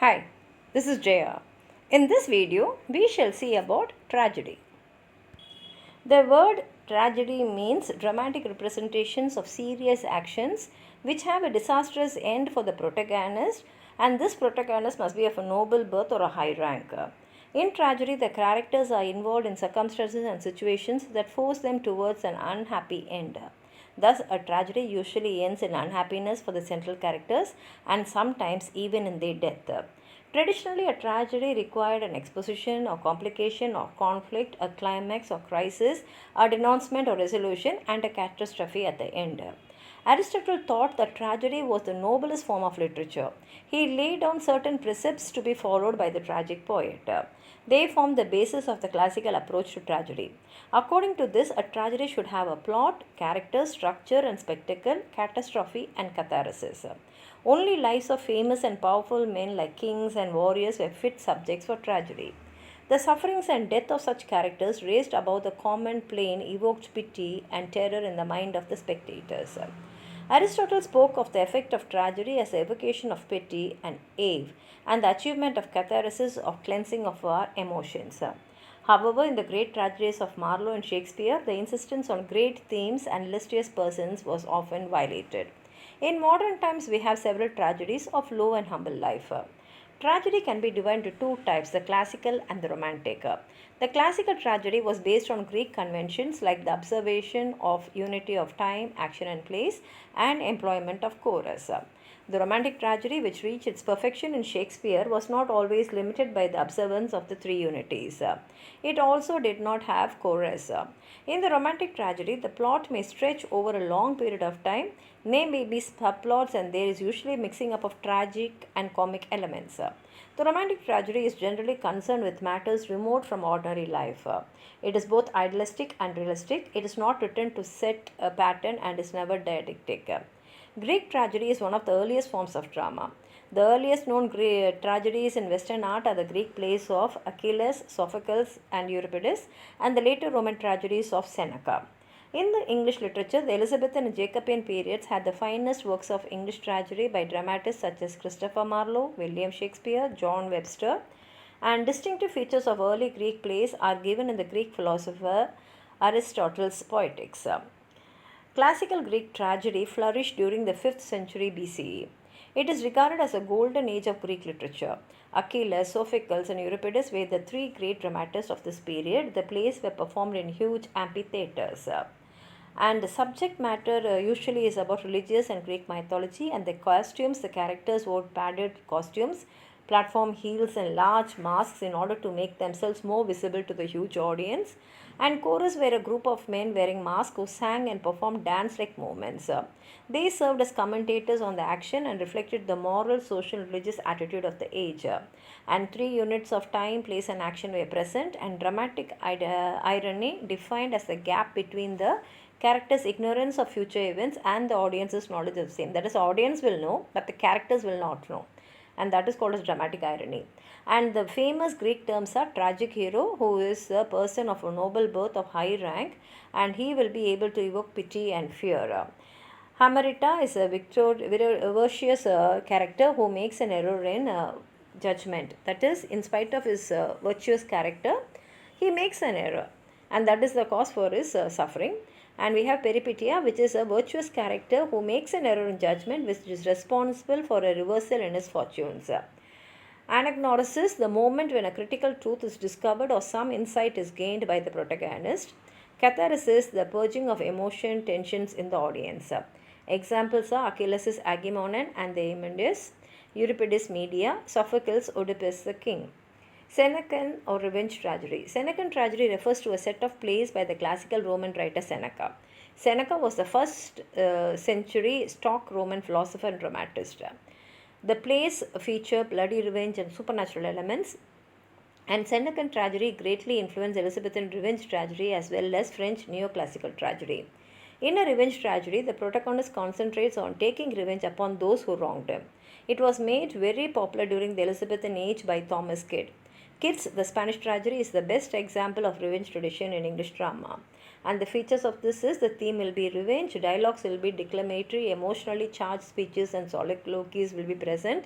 Hi, this is Jaya. In this video, we shall see about tragedy. The word tragedy means dramatic representations of serious actions which have a disastrous end for the protagonist, and this protagonist must be of a noble birth or a high rank. In tragedy, the characters are involved in circumstances and situations that force them towards an unhappy end. Thus, a tragedy usually ends in unhappiness for the central characters and sometimes even in their death. Traditionally, a tragedy required an exposition or complication or conflict, a climax or crisis, a denouncement or resolution, and a catastrophe at the end. Aristotle thought that tragedy was the noblest form of literature. He laid down certain precepts to be followed by the tragic poet. They form the basis of the classical approach to tragedy. According to this, a tragedy should have a plot, character, structure, and spectacle, catastrophe, and catharsis. Only lives of famous and powerful men like kings and warriors were fit subjects for tragedy. The sufferings and death of such characters raised above the common plane evoked pity and terror in the mind of the spectators. Aristotle spoke of the effect of tragedy as the evocation of pity and awe, and the achievement of catharsis or cleansing of our emotions. However, in the great tragedies of Marlowe and Shakespeare, the insistence on great themes and illustrious persons was often violated. In modern times, we have several tragedies of low and humble life. Tragedy can be divided into two types, the classical and the romantic. The classical tragedy was based on Greek conventions like the observation of unity of time, action, and place, and employment of chorus. The romantic tragedy, which reached its perfection in Shakespeare, was not always limited by the observance of the three unities. It also did not have chorus. In the romantic tragedy, the plot may stretch over a long period of time. There may be subplots, and there is usually mixing up of tragic and comic elements. The romantic tragedy is generally concerned with matters remote from ordinary life. It is both idealistic and realistic. It is not written to set a pattern and is never didactic. Greek tragedy is one of the earliest forms of drama. The earliest known tragedies in Western art are the Greek plays of Achilles, Sophocles, and Euripides, and the later Roman tragedies of Seneca. In the English literature, the Elizabethan and Jacobean periods had the finest works of English tragedy by dramatists such as Christopher Marlowe, William Shakespeare, John Webster, and distinctive features of early Greek plays are given in the Greek philosopher Aristotle's Poetics. Classical Greek tragedy flourished during the 5th century BCE. It is regarded as a golden age of Greek literature. Achilles, Sophocles, and Euripides were the three great dramatists of this period. The plays were performed in huge amphitheatres. And the subject matter usually is about religious and Greek mythology, and the costumes, the characters wore padded costumes, platform heels, and large masks in order to make themselves more visible to the huge audience. And chorus were a group of men wearing masks who sang and performed dance-like movements. They served as commentators on the action and reflected the moral, social, and religious attitude of the age. And three units of time, place, and action were present, and dramatic irony defined as the gap between the characters' ignorance of future events and the audience's knowledge of the same. That is, audience will know, but the characters will not know, and that is called as dramatic irony. And the famous Greek terms are tragic hero, who is a person of a noble birth of high rank, and he will be able to evoke pity and fear. Hamarita is a virtuous character who makes an error in judgment. That is, in spite of his virtuous character, he makes an error, and that is the cause for his suffering. And we have Peripetia, which is a virtuous character who makes an error in judgment, which is responsible for a reversal in his fortunes. Anagnorisis, the moment when a critical truth is discovered or some insight is gained by the protagonist. Catharsis, the purging of emotion tensions in the audience. Examples are Achilles' Agamemnon and the Aeneas, Euripides' Medea, Sophocles' Oedipus the King. Senecan or revenge tragedy. Senecan tragedy refers to a set of plays by the classical Roman writer Seneca. Seneca was the first century stock Roman philosopher and dramatist. The plays feature bloody revenge and supernatural elements, and Senecan tragedy greatly influenced Elizabethan revenge tragedy as well as French neoclassical tragedy. In a revenge tragedy, the protagonist concentrates on taking revenge upon those who wronged him. It was made very popular during the Elizabethan age by Thomas Kyd. Kyd's The Spanish Tragedy is the best example of revenge tradition in English drama. And the features of this is the theme will be revenge, dialogues will be declamatory, emotionally charged speeches and soliloquies will be present.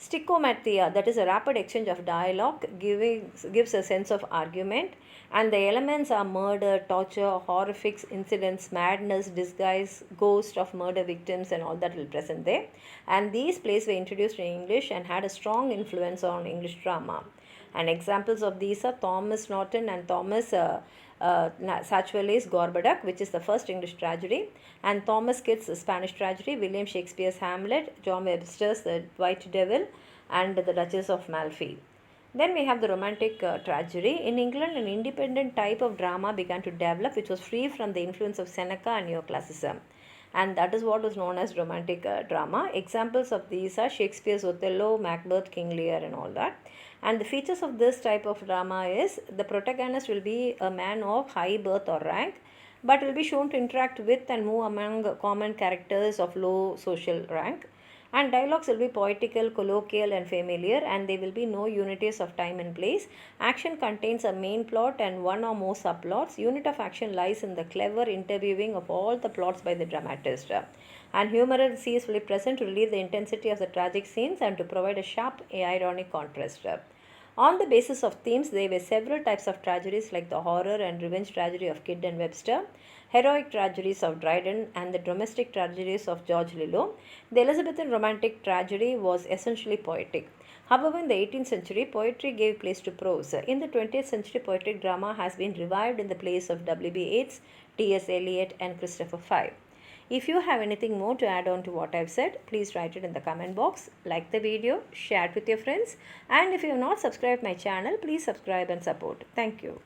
Stichomatia, that is a rapid exchange of dialogue, gives a sense of argument, and the elements are murder, torture, horrific incidents, madness, disguise, ghost of murder victims, and all that will present there. And these plays were introduced in English and had a strong influence on English drama. And examples of these are Thomas Norton and Thomas Sacheverell's Gorboduc, which is the first English tragedy, and Thomas Kit's Spanish tragedy, William Shakespeare's Hamlet, John Webster's The White Devil, and The Duchess of Malfi. Then we have the romantic tragedy. In England, an independent type of drama began to develop which was free from the influence of Seneca and neoclassicism. And that is what is known as romantic drama. Examples of these are Shakespeare's Othello, Macbeth, King Lear, and all that. And the features of this type of drama is the protagonist will be a man of high birth or rank, but will be shown to interact with and move among common characters of low social rank. And dialogues will be poetical, colloquial, and familiar, and there will be no unities of time and place. Action contains a main plot and one or more subplots. Unit of action lies in the clever interweaving of all the plots by the dramatist. And humor scenes will be present to relieve the intensity of the tragic scenes and to provide a sharp, ironic contrast. On the basis of themes, there were several types of tragedies like the horror and revenge tragedy of Kidd and Webster, heroic tragedies of Dryden, and the domestic tragedies of George Lillo. The Elizabethan romantic tragedy was essentially poetic. However, in the 18th century, poetry gave place to prose. In the 20th century, poetic drama has been revived in the plays of W.B. Yeats, T.S. Eliot, and Christopher Pye. If you have anything more to add on to what I've said, please write it in the comment box. Like the video, share it with your friends, and if you have not subscribed my channel, please subscribe and support. Thank you.